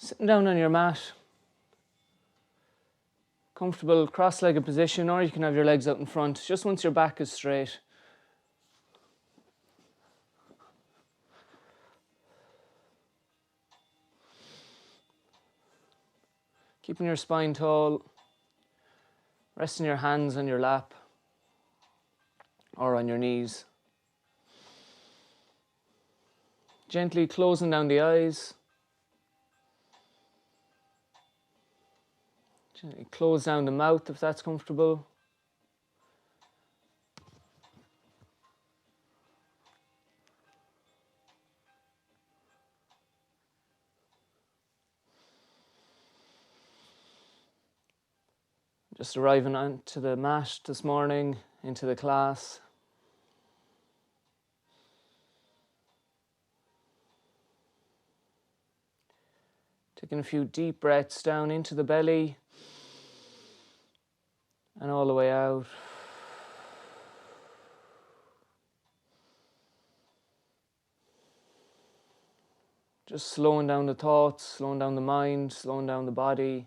Sitting down on your mat, comfortable cross-legged position, or you can have your legs out in front, just once your back is straight. Keeping your spine tall, resting your hands on your lap or on your knees. Gently closing down the eyes. Gently close down the mouth if that's comfortable. Just arriving onto the mat this morning, into the class. Taking a few deep breaths down into the belly and all the way out. Just slowing down the thoughts, slowing down the mind, slowing down the body.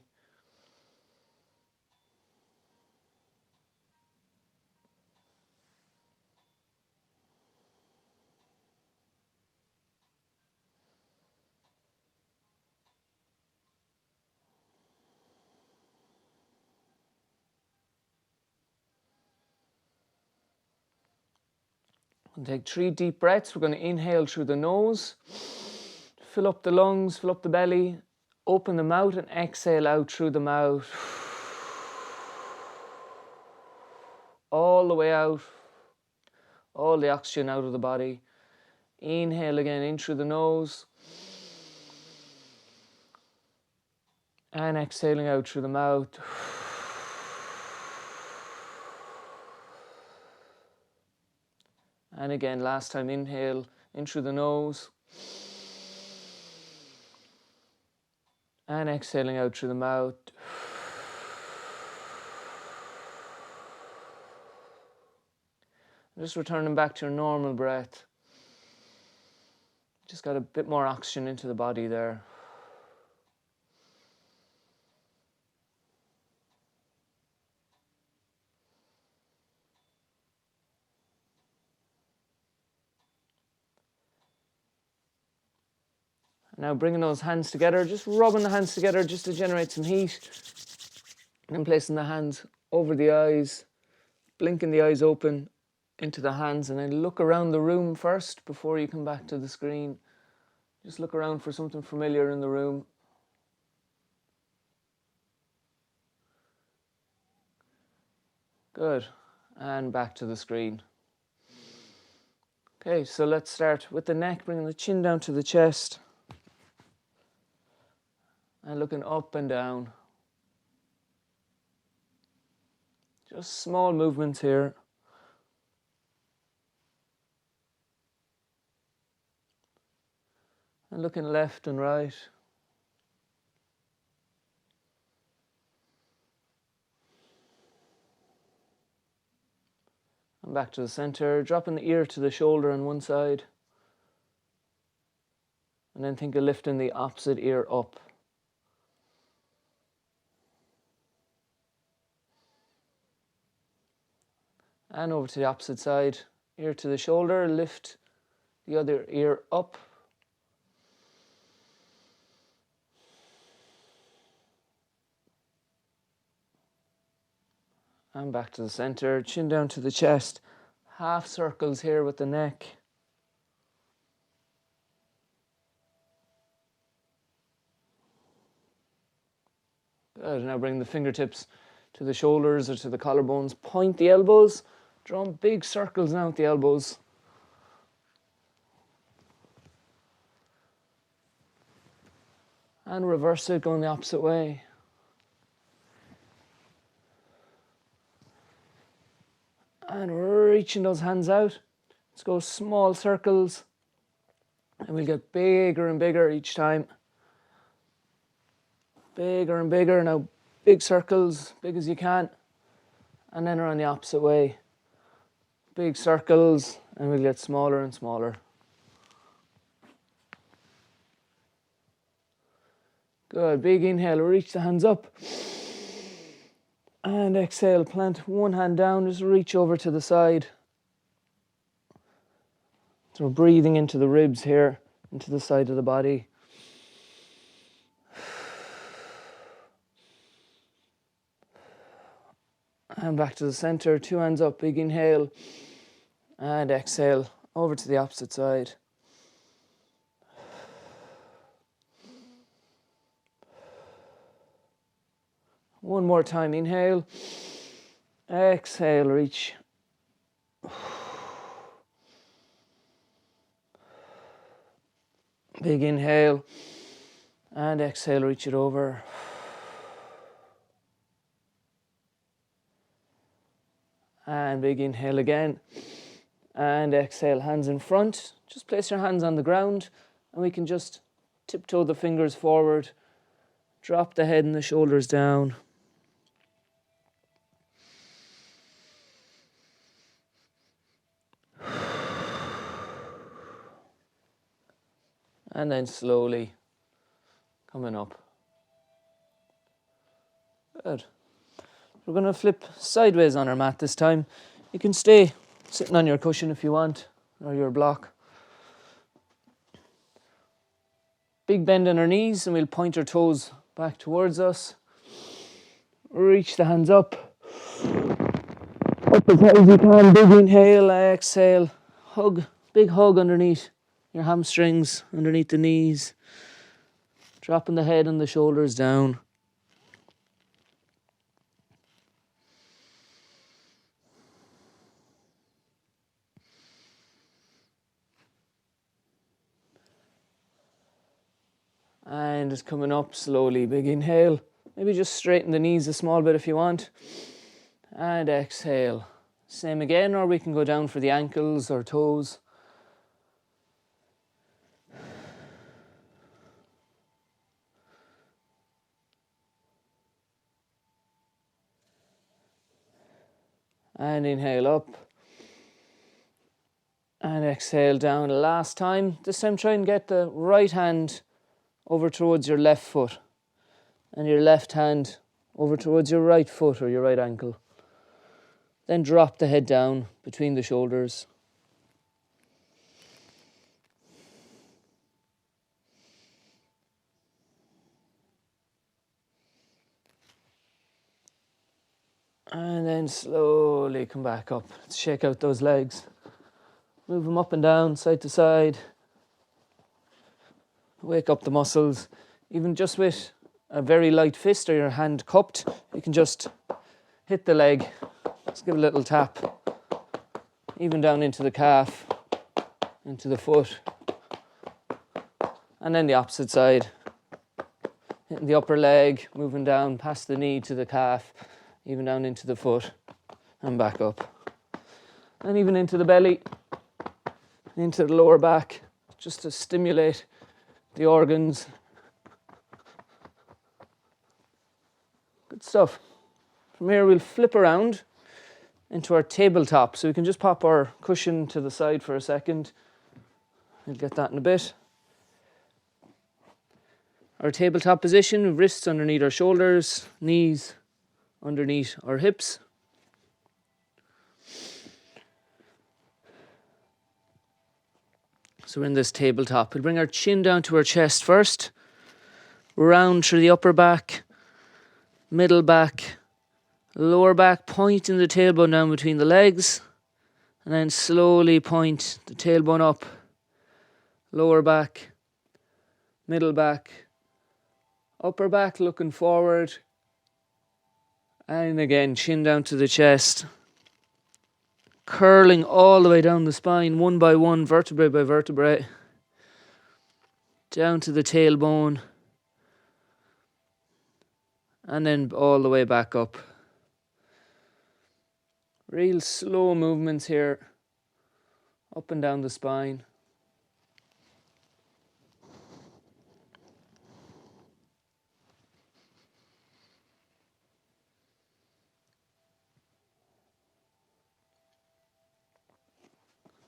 And take 3 deep breaths. We're going to inhale through the nose, fill up the lungs, fill up the belly, open the mouth and exhale out through the mouth. All the way out, all the oxygen out of the body. Inhale again in through the nose. And exhaling out through the mouth. And again, last time, inhale in through the nose. And exhaling out through the mouth. Just returning back to your normal breath. Just got a bit more oxygen into the body there. Now bringing those hands together, just rubbing the hands together just to generate some heat. And then placing the hands over the eyes, blinking the eyes open into the hands, and then look around the room first before you come back to the screen. Just look around for something familiar in the room. Good. And back to the screen. Okay, so let's start with the neck, bringing the chin down to the chest. And looking up and down. Just small movements here. And looking left and right. And back to the center, dropping the ear to the shoulder on one side. And then think of lifting the opposite ear up. And over to the opposite side, ear to the shoulder, lift the other ear up. And back to the center, chin down to the chest. Half circles here with the neck. Good, now bring the fingertips to the shoulders or to the collarbones. Point the elbows. Draw big circles now with the elbows. And reverse it, going the opposite way. And reaching those hands out. Let's go small circles. And we'll get bigger and bigger each time. Bigger and bigger. Now big circles, big as you can. And then around the opposite way. Big circles, and we'll get smaller and smaller. Good, big inhale, reach the hands up. And exhale, plant one hand down, just reach over to the side. So we're breathing into the ribs here, into the side of the body. And back to the center, two hands up, big inhale. And exhale, over to the opposite side. One more time, inhale. Exhale, reach. Big inhale. And exhale, reach it over. And big inhale again. And exhale, hands in front. Just place your hands on the ground and we can just tiptoe the fingers forward. Drop the head and the shoulders down. And then slowly coming up. Good. We're going to flip sideways on our mat this time. You can stay sitting on your cushion if you want, or your block. Big bend in our knees and we'll point our toes back towards us. Reach the hands up. Up as high as you can. Big inhale, exhale. Hug, big hug underneath your hamstrings, underneath the knees. Dropping the head and the shoulders down. And just coming up slowly, big inhale. Maybe just straighten the knees a small bit if you want. And exhale. Same again, or we can go down for the ankles or toes. And inhale up. And exhale down. Last time. This time try and get the right hand over towards your left foot. And your left hand over towards your right foot or your right ankle. Then drop the head down between the shoulders. And then slowly come back up. Let's shake out those legs. Move them up and down, side to side. Wake up the muscles. Even just with a very light fist or your hand cupped, you can just hit the leg. Just give a little tap. Even down into the calf, into the foot. And then the opposite side. Hitting the upper leg, moving down past the knee to the calf, even down into the foot and back up. And even into the belly, into the lower back, just to stimulate the organs. Good stuff. From here we'll flip around into our tabletop. So we can just pop our cushion to the side for a second. We'll get that in a bit. Our tabletop position, wrists underneath our shoulders, knees underneath our hips. So we're in this tabletop. We'll bring our chin down to our chest first. Round through the upper back, middle back, lower back, pointing the tailbone down between the legs. And then slowly point the tailbone up. Lower back, middle back, upper back looking forward. And again, chin down to the chest. Curling all the way down the spine, one by one, vertebrae by vertebrae. Down to the tailbone. And then all the way back up. Real slow movements here. Up and down the spine.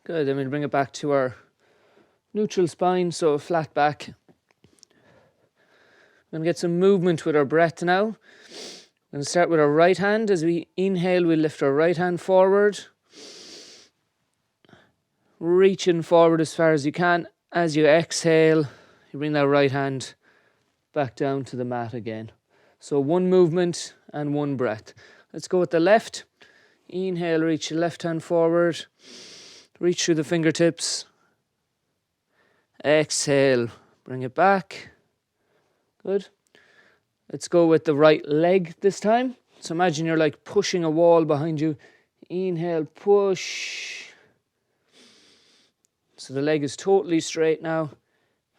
Good, then we'll bring it back to our neutral spine, so a flat back. We're going to get some movement with our breath now. We're going to start with our right hand. As we inhale, we lift our right hand forward. Reaching forward as far as you can. As you exhale, you bring that right hand back down to the mat again. So one movement and one breath. Let's go with the left. Inhale, reach the left hand forward. Reach through the fingertips. Exhale, bring it back. Good. Let's go with the right leg this time. So imagine you're like pushing a wall behind you. Inhale, push. So the leg is totally straight now.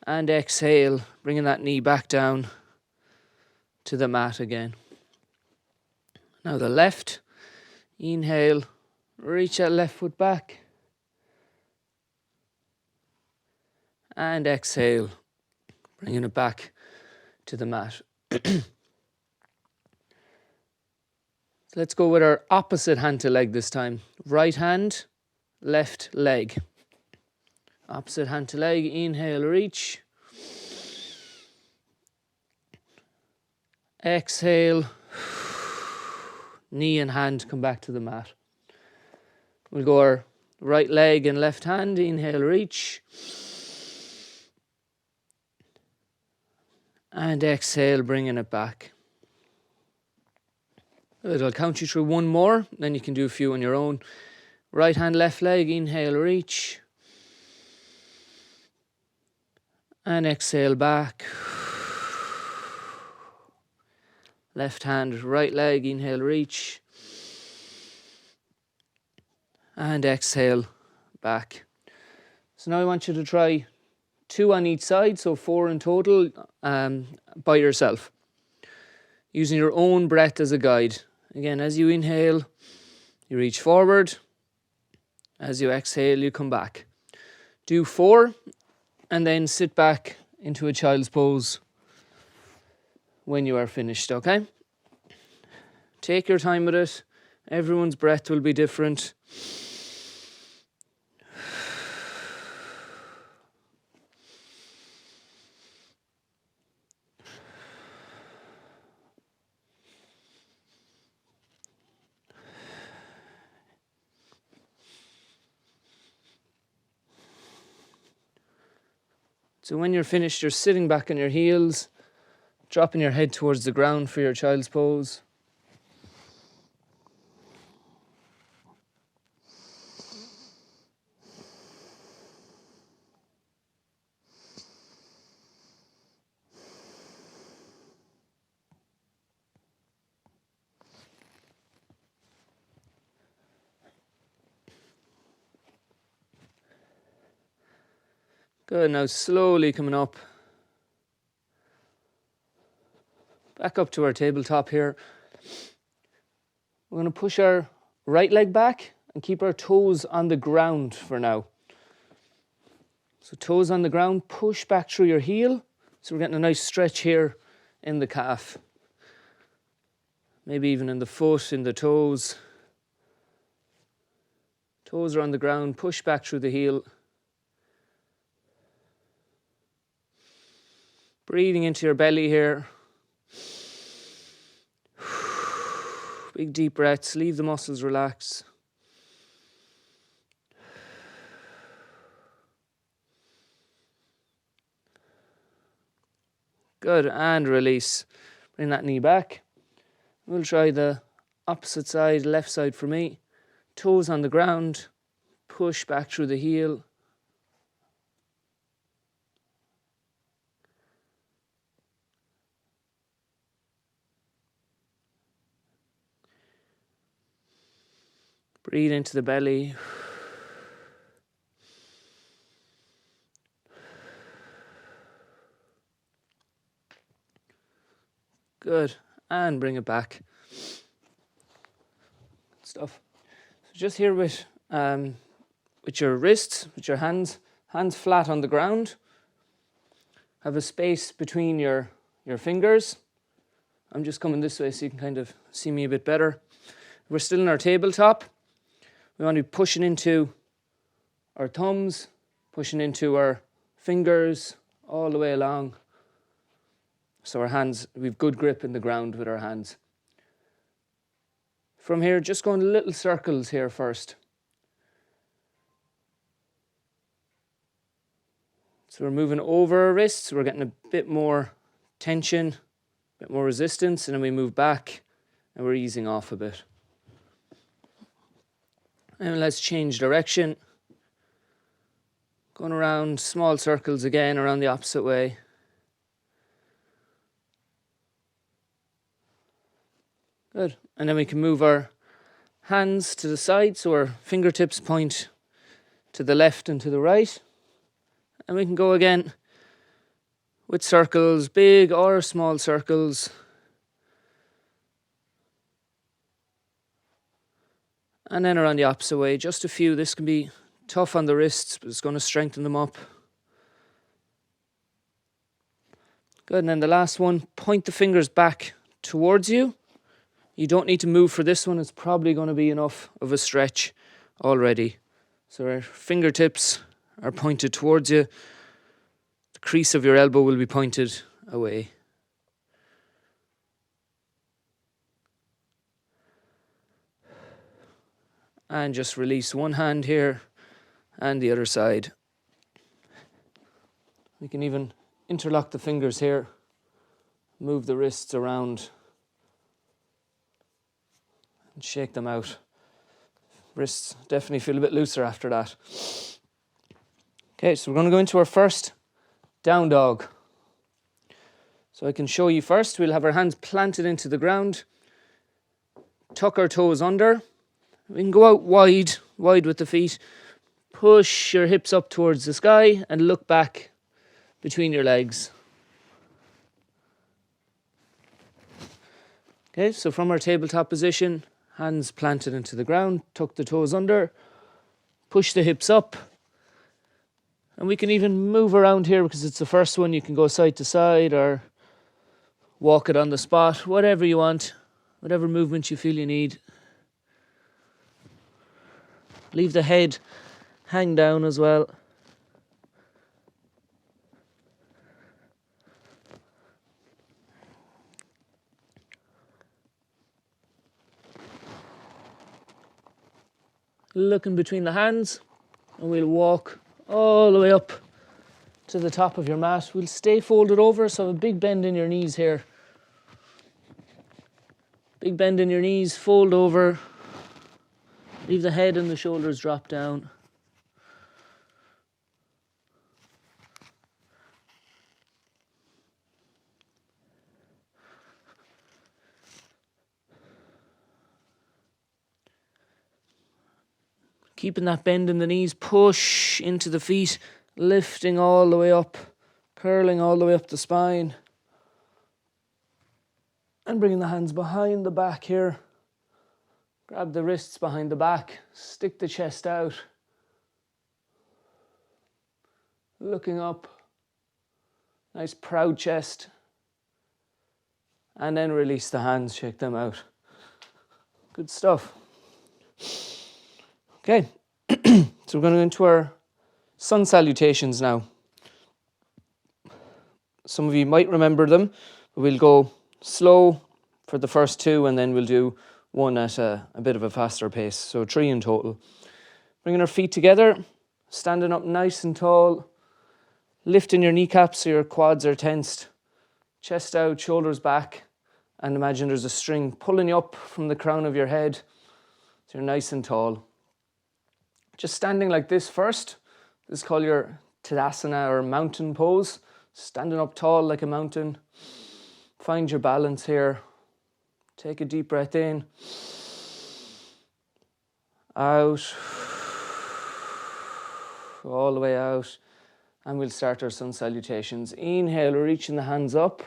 And exhale, bringing that knee back down to the mat again. Now the left. Inhale, reach that left foot back. And exhale, bringing it back to the mat. Let's go with our opposite hand to leg this time. Right hand, left leg. Opposite hand to leg. Inhale, reach. Exhale. Knee and hand come back to the mat. We'll go our right leg and left hand. Inhale, reach. And exhale, bringing it back. Good. I'll count you through one more, then you can do a few on your own. Right hand, left leg. Inhale, reach. And exhale, back. Left hand, right leg. Inhale, reach. And exhale, back. So now I want you to try 2 on each side, so 4 in total, by yourself, using your own breath as a guide. Again, as you inhale, you reach forward. As you exhale, you come back. Do 4, and then sit back into a child's pose when you are finished, okay? Take your time with it. Everyone's breath will be different. So when you're finished, you're sitting back on your heels, dropping your head towards the ground for your child's pose. Good, now slowly coming up. Back up to our tabletop here. We're going to push our right leg back and keep our toes on the ground for now. So toes on the ground, push back through your heel. So we're getting a nice stretch here in the calf. Maybe even in the foot, in the toes. Toes are on the ground, push back through the heel. Breathing into your belly here. Big deep breaths, leave the muscles relax. Good, and release. Bring that knee back. We'll try the opposite side, left side for me. Toes on the ground, push back through the heel. Breathe into the belly. Good, and bring it back. Good stuff. So just here with your wrists, with your hands flat on the ground. Have a space between your fingers. I'm just coming this way so you can kind of see me a bit better. We're still in our tabletop. We want to be pushing into our thumbs, pushing into our fingers all the way along. So our hands, we've good grip in the ground with our hands. From here, just going little circles here first. So we're moving over our wrists, we're getting a bit more tension, a bit more resistance, and then we move back and we're easing off a bit. And let's change direction. Going around small circles again, around the opposite way. Good. And then we can move our hands to the side, so our fingertips point to the left and to the right. And we can go again with circles, big or small circles. And then around the opposite way, just a few. This can be tough on the wrists, but it's going to strengthen them up. Good, and then the last one, point the fingers back towards you. You don't need to move for this one. It's probably going to be enough of a stretch already. So our fingertips are pointed towards you. The crease of your elbow will be pointed away. And just release one hand here and the other side. We can even interlock the fingers here, move the wrists around and shake them out. Wrists definitely feel a bit looser after that. Okay, so we're going to go into our first down dog. So I can show you first. We'll have our hands planted into the ground, tuck our toes under. We can go out wide with the feet. Push your hips up towards the sky and look back between your legs. Okay, so from our tabletop position, hands planted into the ground, tuck the toes under, push the hips up. And we can even move around here because it's the first one. You can go side to side or walk it on the spot, whatever you want, whatever movement you feel you need. Leave the head hang down as well. Looking between the hands, and we'll walk all the way up to the top of your mat. We'll stay folded over, so a big bend in your knees here. Big bend in your knees, fold over. Leave the head and the shoulders drop down. Keeping that bend in the knees, push into the feet, lifting all the way up, curling all the way up the spine. And bringing the hands behind the back here. Grab the wrists behind the back, stick the chest out. Looking up, nice proud chest. And then release the hands, shake them out. Good stuff. Okay, so we're going to go into our sun salutations now. Some of you might remember them, but we'll go slow for the first two and then we'll do one at a bit of a faster pace, so 3 in total. Bringing our feet together, standing up nice and tall, lifting your kneecaps so your quads are tensed, chest out, shoulders back, and imagine there's a string pulling you up from the crown of your head so you're nice and tall. Just standing like this first. This is called your Tadasana or mountain pose. Standing up tall like a mountain. Find your balance here. Take a deep breath in. Out. All the way out. And we'll start our sun salutations. Inhale, reaching the hands up.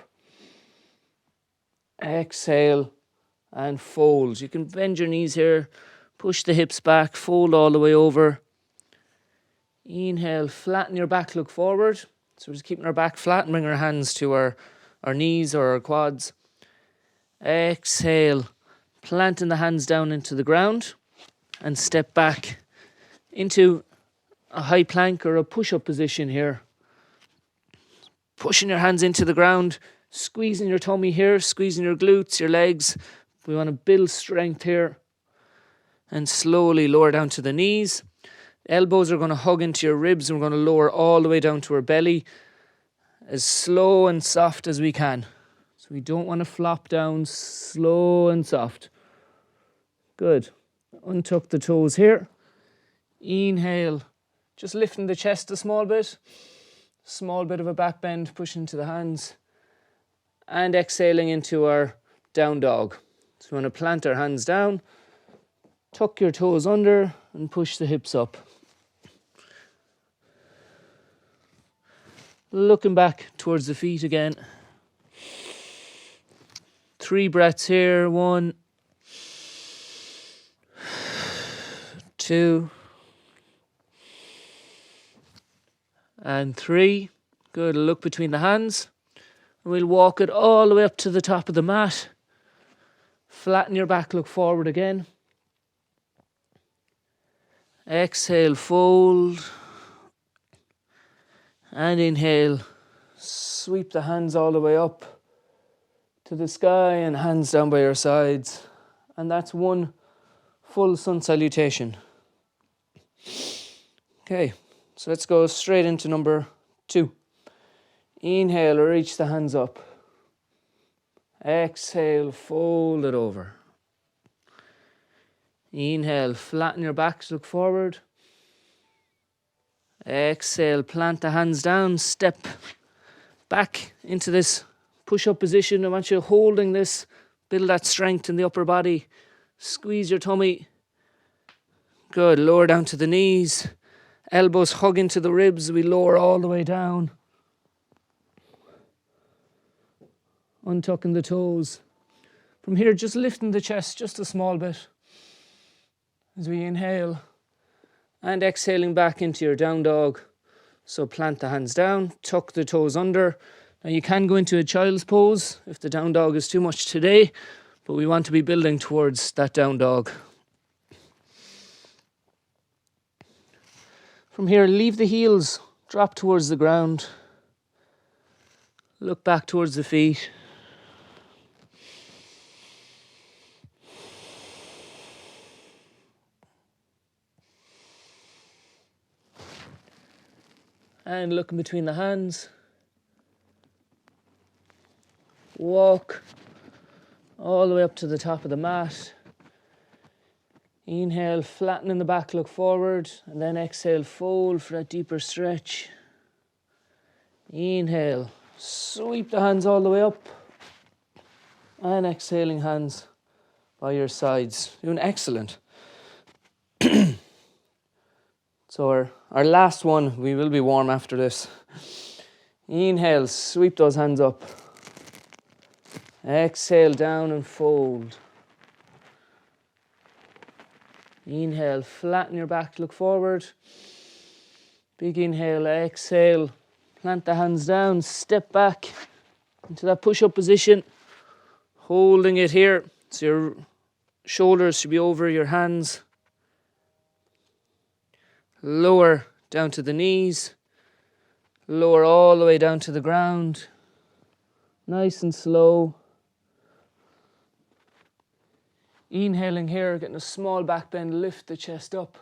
Exhale and fold. You can bend your knees here. Push the hips back, fold all the way over. Inhale, flatten your back, look forward. So we're just keeping our back flat and bring our hands to our knees or our quads. Exhale, planting the hands down into the ground and step back into a high plank or a push-up position here. Pushing your hands into the ground, Squeezing your tummy here, squeezing your glutes, your legs. We want to build strength here. And slowly lower down to the knees. Elbows are going to hug into your ribs. And we're going to lower all the way down to our belly. As slow and soft as we can. So we don't want to flop down, slow and soft. Good. Untuck the toes here. Inhale. Just lifting the chest a small bit. Small bit of a back bend, push into the hands. And exhaling into our down dog. So we want to plant our hands down. Tuck your toes under and push the hips up. Looking back towards the feet again. 3 breaths here. 1, 2, and 3. Good. Look between the hands. And we'll walk it all the way up to the top of the mat. Flatten your back, look forward again. Exhale, fold. And inhale, sweep the hands all the way up to the sky and hands down by your sides. And that's one full sun salutation. Okay, so let's go straight into number 2. Inhale, reach the hands up. Exhale, fold it over. Inhale, flatten your backs, look forward. Exhale, plant the hands down, step back into this push-up position. I want you holding this, build that strength in the upper body. Squeeze your tummy. Good, lower down to the knees. Elbows hug into the ribs, we lower all the way down. Untucking the toes. From here, just lifting the chest just a small bit as we inhale. And exhaling back into your down dog. So plant the hands down, tuck the toes under. Now you can go into a child's pose if the down dog is too much today, but we want to be building towards that down dog. From here, leave the heels, drop towards the ground. Look back towards the feet. And looking between the hands. Walk all the way up to the top of the mat. Inhale, flatten in the back, look forward. And then exhale, fold for that deeper stretch. Inhale, sweep the hands all the way up. And exhaling, hands by your sides. Doing excellent. So our last one, we will be warm after this. Inhale, sweep those hands up. Exhale, down and fold. Inhale, flatten your back, look forward. Big inhale, exhale. Plant the hands down, step back into that push-up position. Holding it here, so your shoulders should be over your hands. Lower down to the knees. Lower all the way down to the ground. Nice and slow. Inhaling here, getting a small back bend, lift the chest up.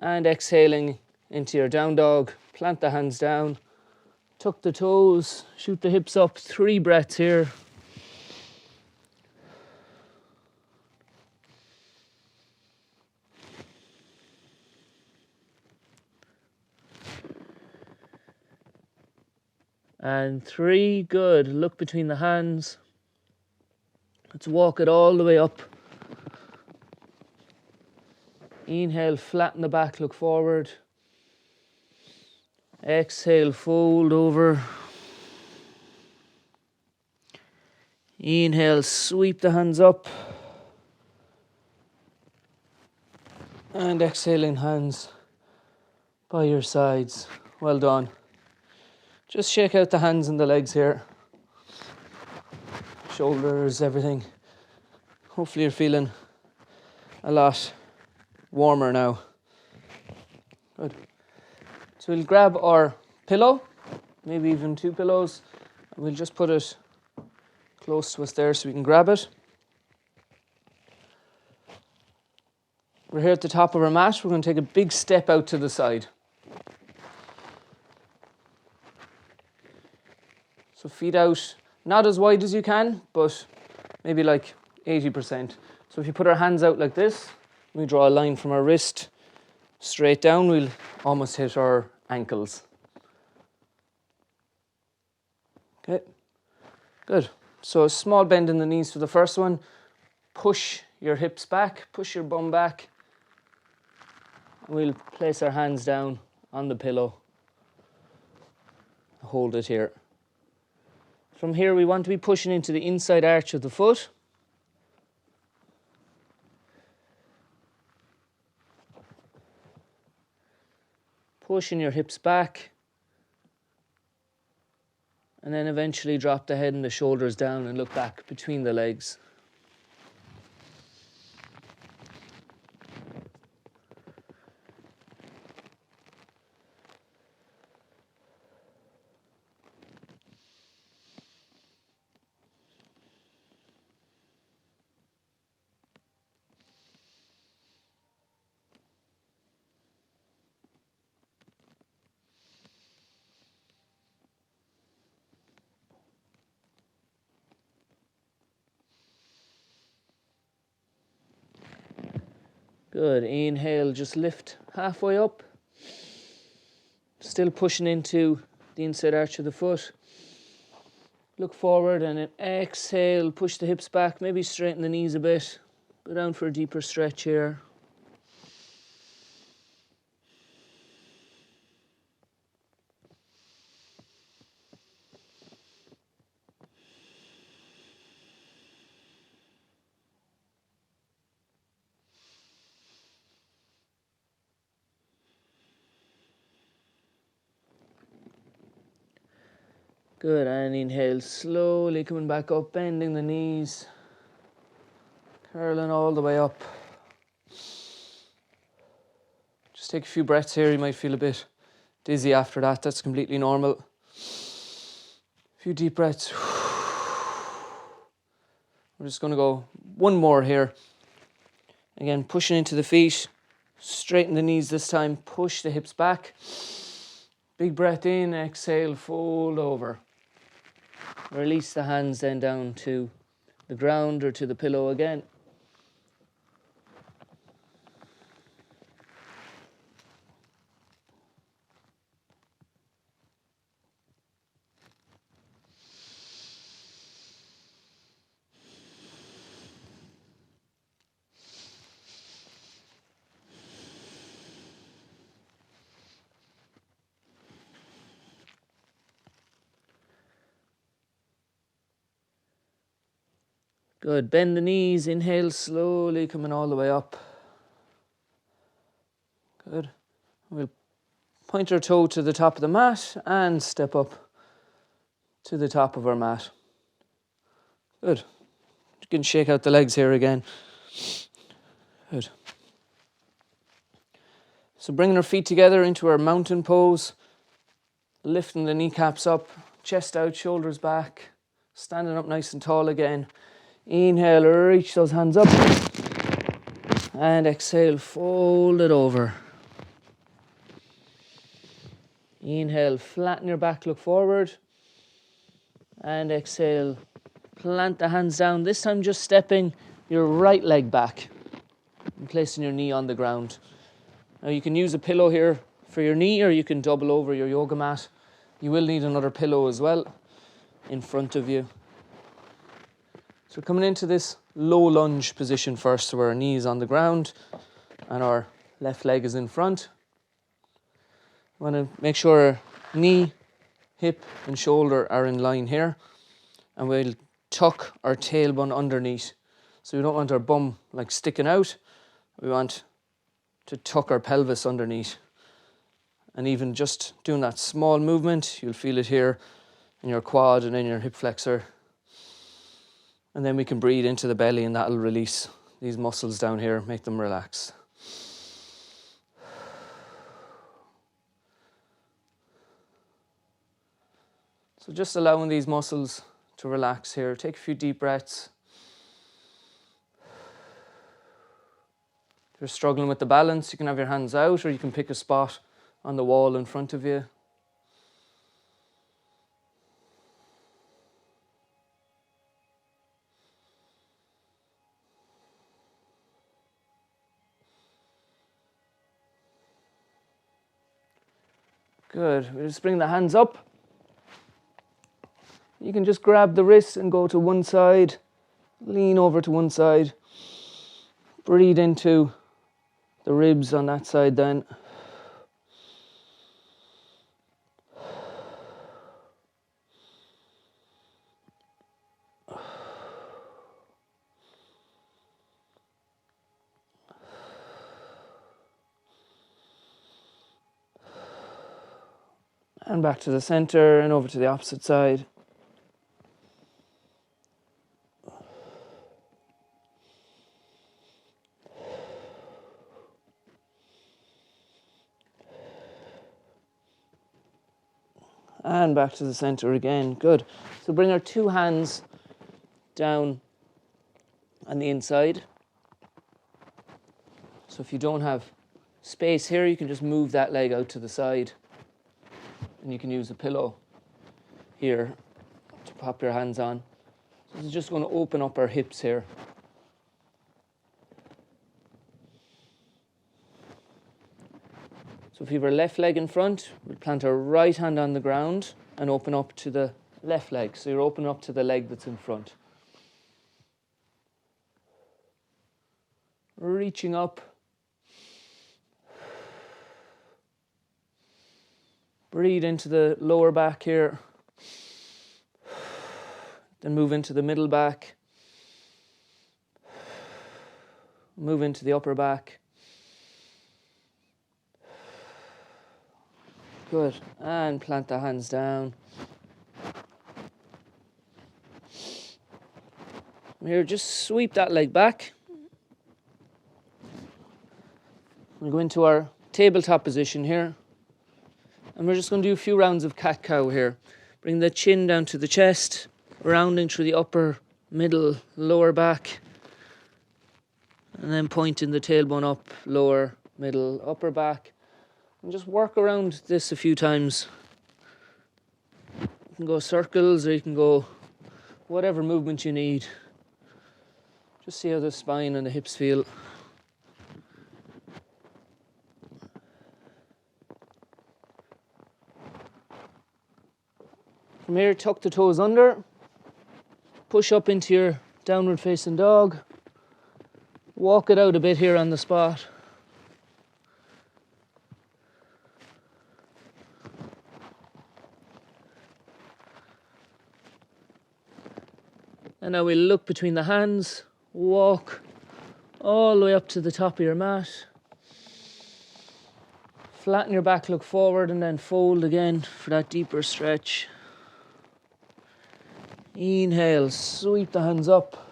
And exhaling into your down dog. Plant the hands down. Tuck the toes, shoot the hips up. 3 breaths here. And 3, good. Look between the hands. Let's walk it all the way up. Inhale, flatten the back, look forward. Exhale, fold over. Inhale, sweep the hands up. And exhaling, hands by your sides. Well done. Just shake out the hands and the legs here. Shoulders, everything. Hopefully you're feeling a lot warmer now. Good. So we'll grab our pillow, maybe even 2 pillows, We'll just put it close to us there so we can grab it. We're here at the top of our mat. We're going to take a big step out to the side. So feet out, not as wide as you can, but maybe like 80%. So if you put our hands out like this, we draw a line from our wrist straight down, we'll almost hit our ankles. Okay, good. So a small bend in the knees for the first one. Push your hips back, push your bum back. We'll place our hands down on the pillow. Hold it here. From here we want to be pushing into the inside arch of the foot. Pushing your hips back. And then eventually drop the head and the shoulders down and look back between the legs. Good. Inhale, just lift halfway up. Still pushing into the inside arch of the foot. Look forward and then exhale, push the hips back, maybe straighten the knees a bit. Go down for a deeper stretch here. Good, and inhale, slowly coming back up, bending the knees, curling all the way up. Just take a few breaths here, you might feel a bit dizzy after that, that's completely normal. A few deep breaths. We're just going to go one more here. Again, pushing into the feet, straighten the knees this time, push the hips back. Big breath in, exhale, fold over. Release the hands then down to the ground or to the pillow again. Good, bend the knees, inhale slowly, coming all the way up. Good. We'll point our toe to the top of the mat and step up to the top of our mat. Good. You can shake out the legs here again. Good. So bringing our feet together into our mountain pose, lifting the kneecaps up, chest out, shoulders back, standing up nice and tall again. Inhale, reach those hands up. And exhale, fold it over. Inhale, flatten your back, look forward. And exhale, plant the hands down. This time just stepping your right leg back and placing your knee on the ground. Now you can use a pillow here for your knee, or you can double over your yoga mat. You will need another pillow as well in front of you. So we're coming into this low lunge position first, so our knee is on the ground and our left leg is in front. We want to make sure our knee, hip and shoulder are in line here, and we'll tuck our tailbone underneath. So we don't want our bum like sticking out, we want to tuck our pelvis underneath. And even just doing that small movement, you'll feel it here in your quad and in your hip flexor. And then we can breathe into the belly, and that'll release these muscles down here, make them relax. So just allowing these muscles to relax here. Take a few deep breaths. If you're struggling with the balance, you can have your hands out or you can pick a spot on the wall in front of you. Good. We just bring the hands up. You can just grab the wrists and go to one side. Lean over to one side. Breathe into the ribs on that side then. And back to the center and over to the opposite side. And back to the center again. Good. So bring our two hands down on the inside. So if you don't have space here, you can just move that leg out to the side. And you can use a pillow here to pop your hands on. So this is just going to open up our hips here. So if you have our left leg in front, we'll plant our right hand on the ground and open up to the left leg. So you're opening up to the leg that's in front. Reaching up. Breathe into the lower back here. Then move into the middle back. Move into the upper back. Good. And plant the hands down. Here, just sweep that leg back. We'll go into our tabletop position here. And we're just going to do a few rounds of cat-cow here. Bring the chin down to the chest, rounding through the upper, middle, lower back. And then pointing the tailbone up, lower, middle, upper back. And just work around this a few times. You can go circles or you can go whatever movement you need. Just see how the spine and the hips feel. From here, tuck the toes under. Push up into your downward facing dog. Walk it out a bit here on the spot. And now we'll look between the hands, walk all the way up to the top of your mat. Flatten your back, look forward, and then fold again for that deeper stretch. Inhale, sweep the hands up.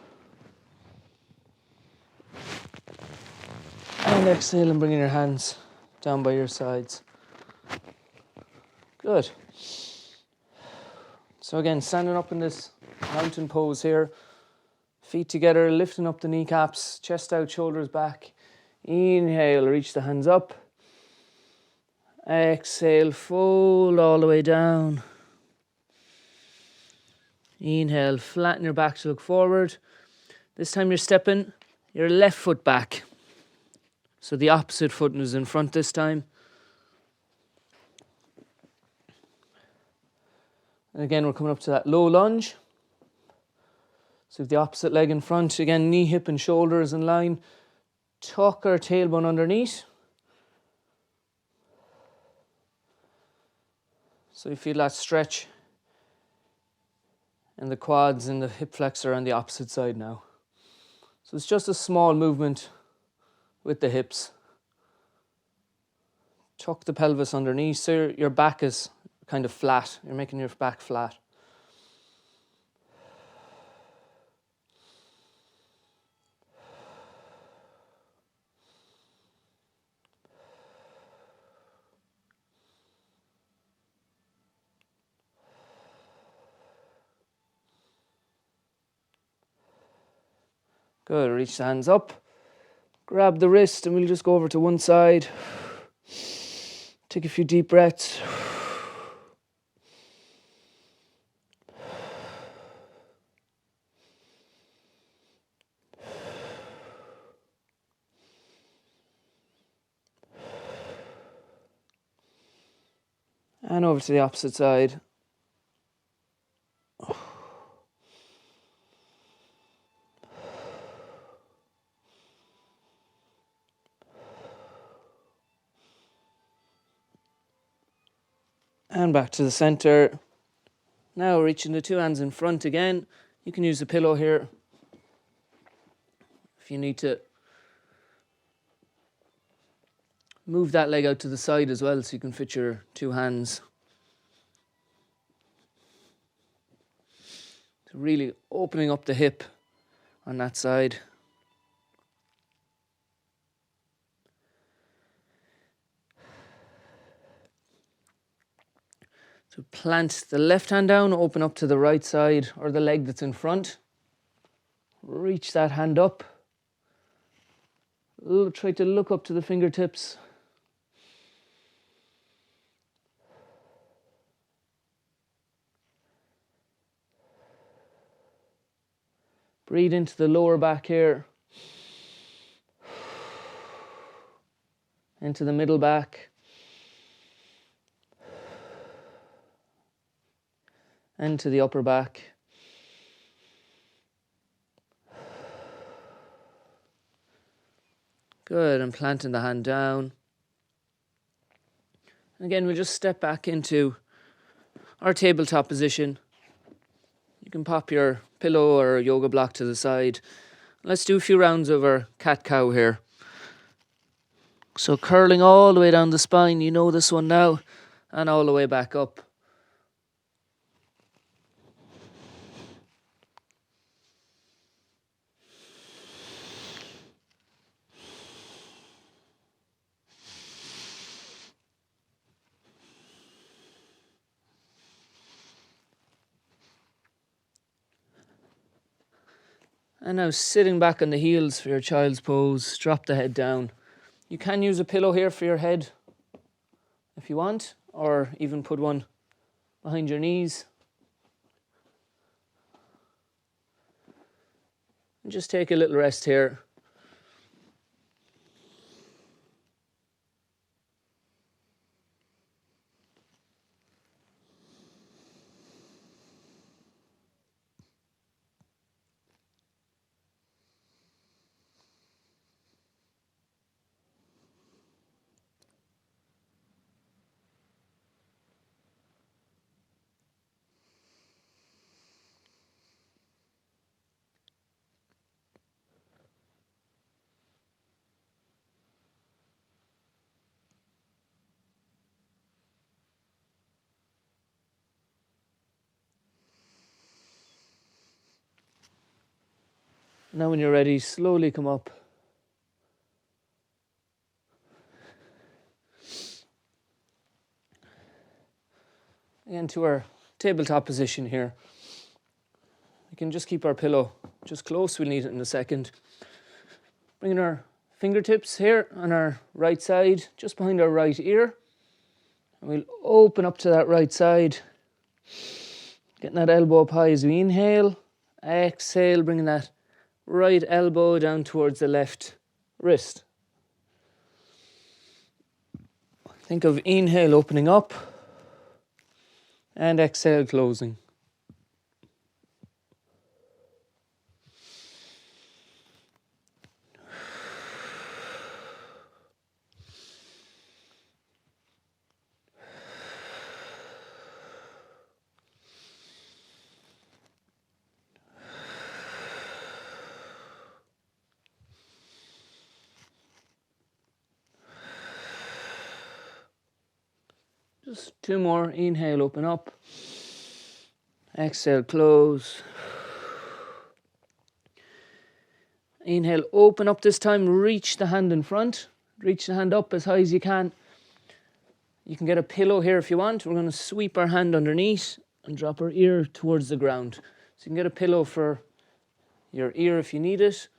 And exhale and bring your hands down by your sides. Good. So again, standing up in this mountain pose here. Feet together, lifting up the kneecaps, chest out, shoulders back. Inhale, reach the hands up. Exhale, fold all the way down. Inhale, flatten your back to look forward. This time you're stepping your left foot back. So the opposite foot is in front this time. And again, we're coming up to that low lunge. So the opposite leg in front. Again, knee, hip and shoulders in line. Tuck our tailbone underneath. So you feel that stretch in the quads and the hip flexor on the opposite side now. So it's just a small movement with the hips. Tuck the pelvis underneath so your back is kind of flat. You're making your back flat. Good, reach the hands up. Grab the wrist and we'll just go over to one side. Take a few deep breaths. And over to the opposite side. And back to the center. Now reaching the two hands in front again. You can use a pillow here if you need to move that leg out to the side as well so you can fit your two hands. So really opening up the hip on that side. So plant the left hand down, open up to the right side or the leg that's in front. Reach that hand up. Try to look up to the fingertips. Breathe into the lower back here. Into the middle back. And to the upper back. Good, and planting the hand down. And again, we'll just step back into our tabletop position. You can pop your pillow or yoga block to the side. Let's do a few rounds of our cat-cow here. So curling all the way down the spine, you know this one now, and all the way back up. And now sitting back on the heels for your child's pose, drop the head down. You can use a pillow here for your head if you want, or even put one behind your knees. And just take a little rest here. Now when you're ready, slowly come up. Again to our tabletop position here. We can just keep our pillow just close, we'll need it in a second. Bringing our fingertips here on our right side, just behind our right ear. And we'll open up to that right side. Getting that elbow up high as we inhale. Exhale, bringing that right elbow down towards the left wrist. Think of inhale opening up and exhale closing. Just two more. Inhale, open up. Exhale, close. Inhale, open up this time. Reach the hand in front. Reach the hand up as high as you can. You can get a pillow here if you want. We're going to sweep our hand underneath and drop our ear towards the ground. So you can get a pillow for your ear if you need it.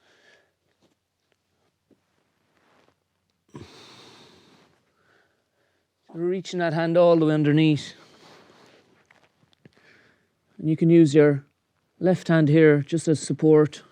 reaching that hand all the way underneath. And you can use your left hand here just as support.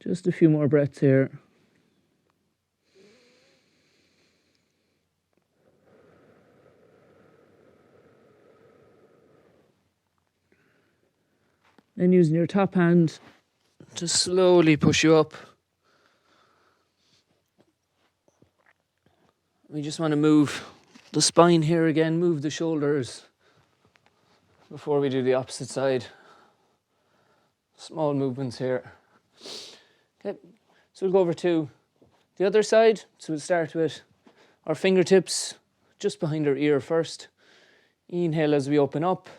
Just a few more breaths here. Then using your top hand to slowly push you up. We just want to move the spine here again, move the shoulders before we do the opposite side. Small movements here. Okay, so we'll go over to the other side. So we'll start with our fingertips just behind our ear first. Inhale as we open up.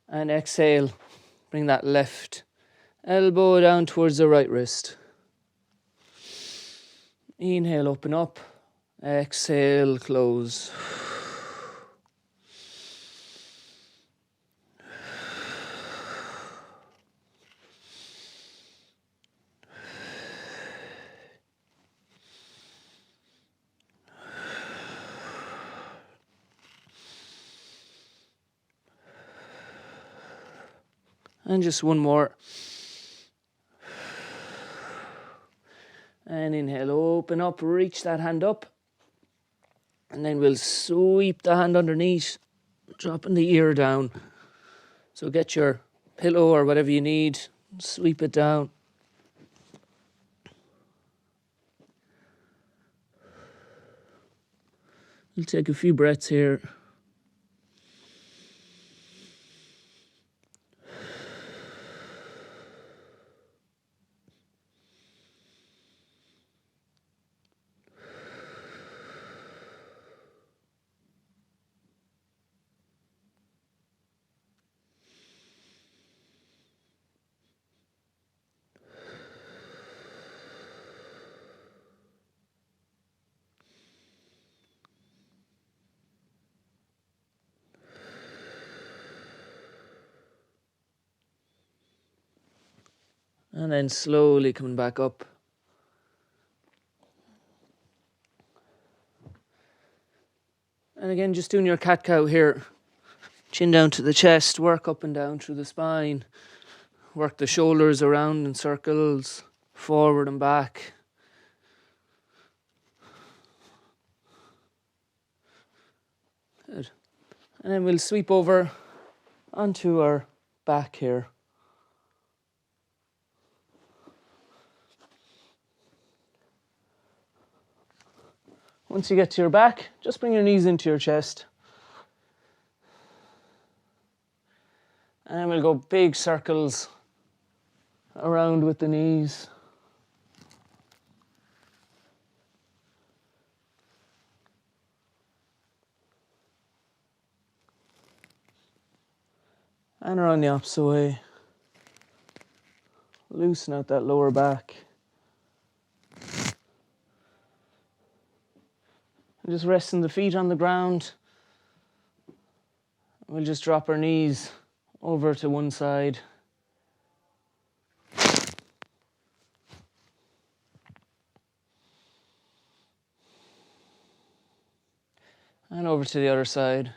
And exhale, bring that left elbow down towards the right wrist. Inhale, open up. Exhale, close. And just one more. And inhale, open up, reach that hand up. And then we'll sweep the hand underneath, dropping the ear down. So get your pillow or whatever you need, sweep it down. We'll take a few breaths here. And then slowly coming back up. And again, just doing your cat-cow here. Chin down to the chest, work up and down through the spine. Work the shoulders around in circles, forward and back. Good. And then we'll sweep over onto our back here. Once you get to your back, just bring your knees into your chest. And then we'll go big circles around with the knees. And around the opposite way. Loosen out that lower back. And just resting the feet on the ground. We'll just drop our knees over to one side. And over to the other side.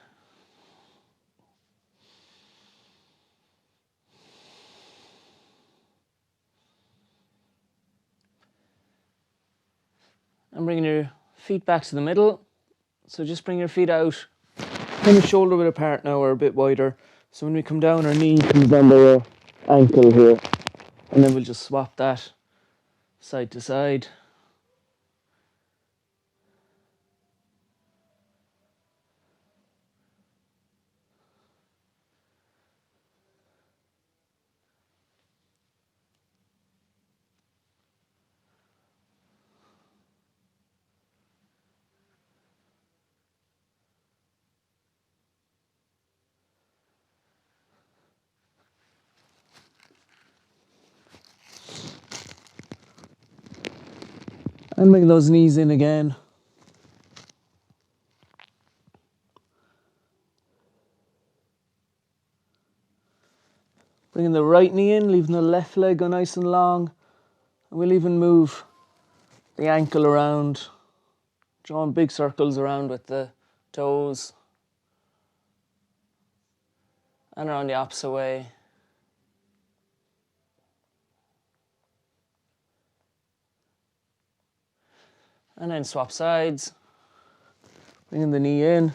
And bringing your feet back to the middle. So just bring your feet out, kind of shoulder width apart now, or a bit wider. So when we come down, our knee comes down by our ankle here. And then we'll just swap that side to side. And bring those knees in again. Bringing the right knee in, leaving the left leg go nice and long. And we'll even move the ankle around, drawing big circles around with the toes. And around the opposite way. And then swap sides. Bringing the knee in,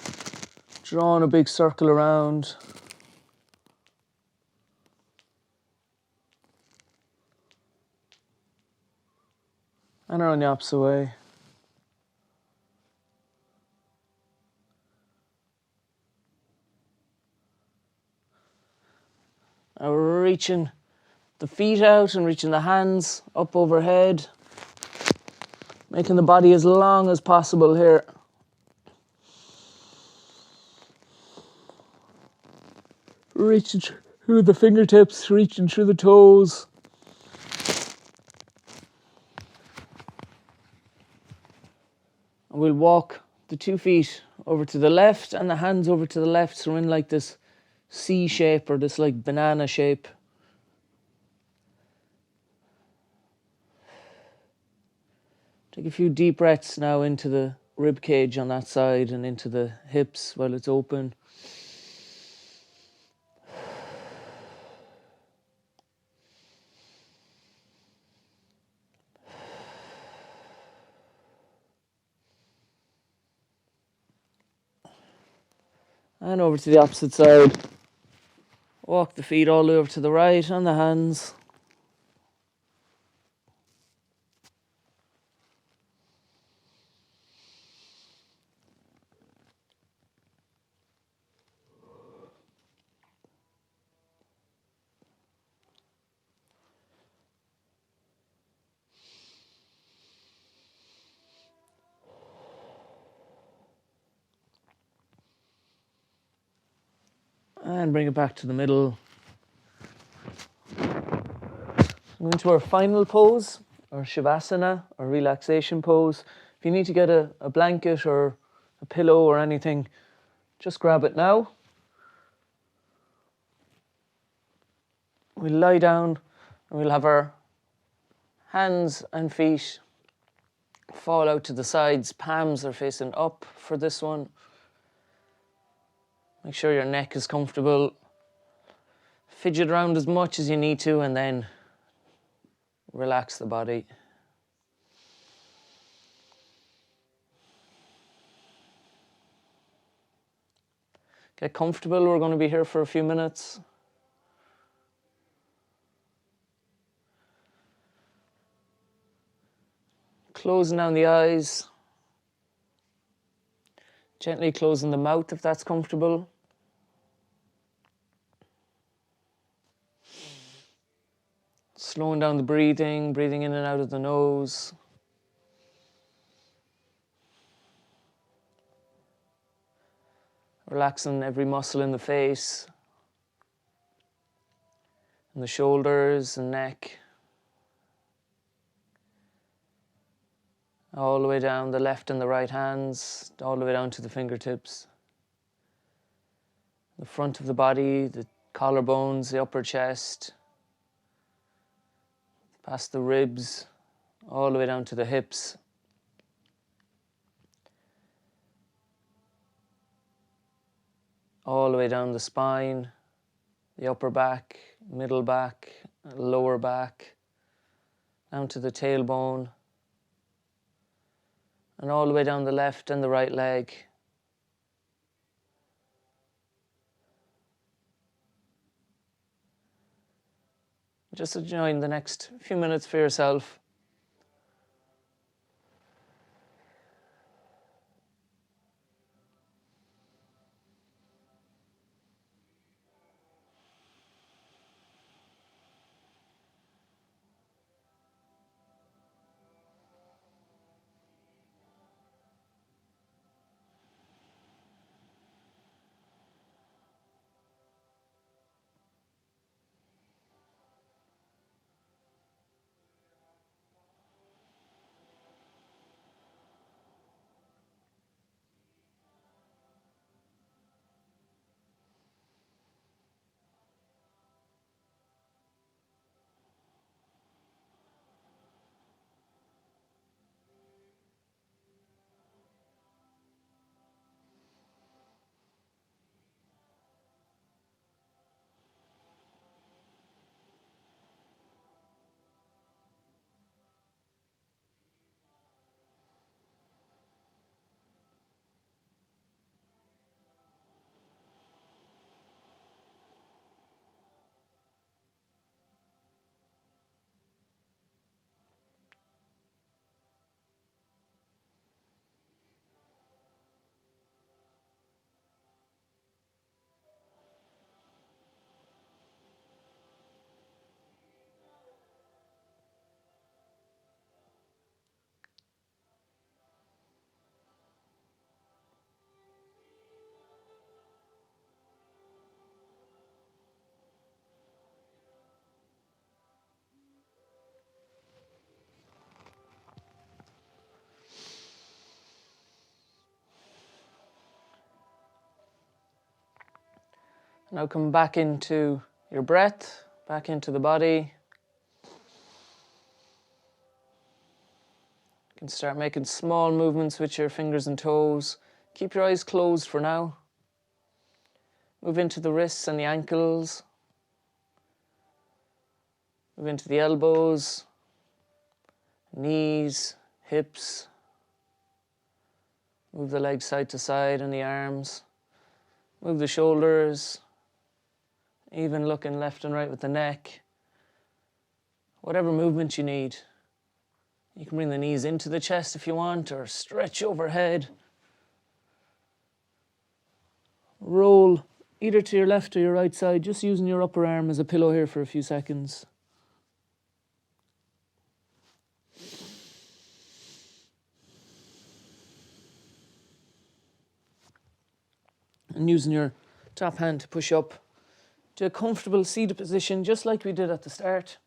drawing a big circle around. And around the opposite way. Now we're reaching the feet out and reaching the hands up overhead. Making the body as long as possible here. Reaching through the fingertips, reaching through the toes. And we'll walk the 2 feet over to the left and the hands over to the left. So we're in like this C shape or this like banana shape. Take a few deep breaths now into the rib cage on that side and into the hips while it's open. And over to the opposite side. Walk the feet all the way over to the right and the hands. And bring it back to the middle. Going to our final pose, or Shavasana, or relaxation pose. If you need to get a blanket or a pillow or anything, just grab it now. We'll lie down and we'll have our hands and feet fall out to the sides. Palms are facing up for this one. Make sure your neck is comfortable. Fidget around as much as you need to and then relax the body. Get comfortable, we're going to be here for a few minutes. Closing down the eyes. Gently closing the mouth if that's comfortable. Slowing down the breathing, breathing in and out of the nose. Relaxing every muscle in the face, and the shoulders and neck. All the way down the left and the right hands, all the way down to the fingertips. The front of the body, the collarbones, the upper chest, past the ribs, all the way down to the hips. All the way down the spine, the upper back, middle back, lower back, down to the tailbone, and all the way down the left and the right leg. Just enjoying the next few minutes for yourself. Now come back into your breath, back into the body. You can start making small movements with your fingers and toes. Keep your eyes closed for now. Move into the wrists and the ankles. Move into the elbows, knees, hips. Move the legs side to side and the arms. Move the shoulders. Even looking left and right with the neck. Whatever movement you need. You can bring the knees into the chest if you want, or stretch overhead. Roll either to your left or your right side, just using your upper arm as a pillow here for a few seconds. And using your top hand to push up to a comfortable seated position, just like we did at the start.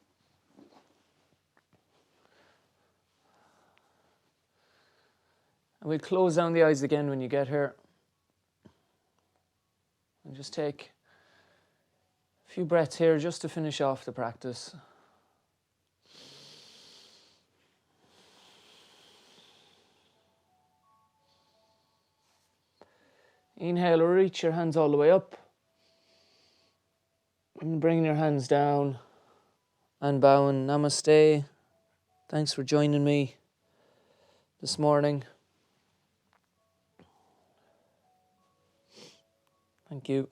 And we'll close down the eyes again when you get here. And just take a few breaths here just to finish off the practice. Inhale, reach your hands all the way up. And bring your hands down and bowing. Namaste. Thanks for joining me this morning. Thank you.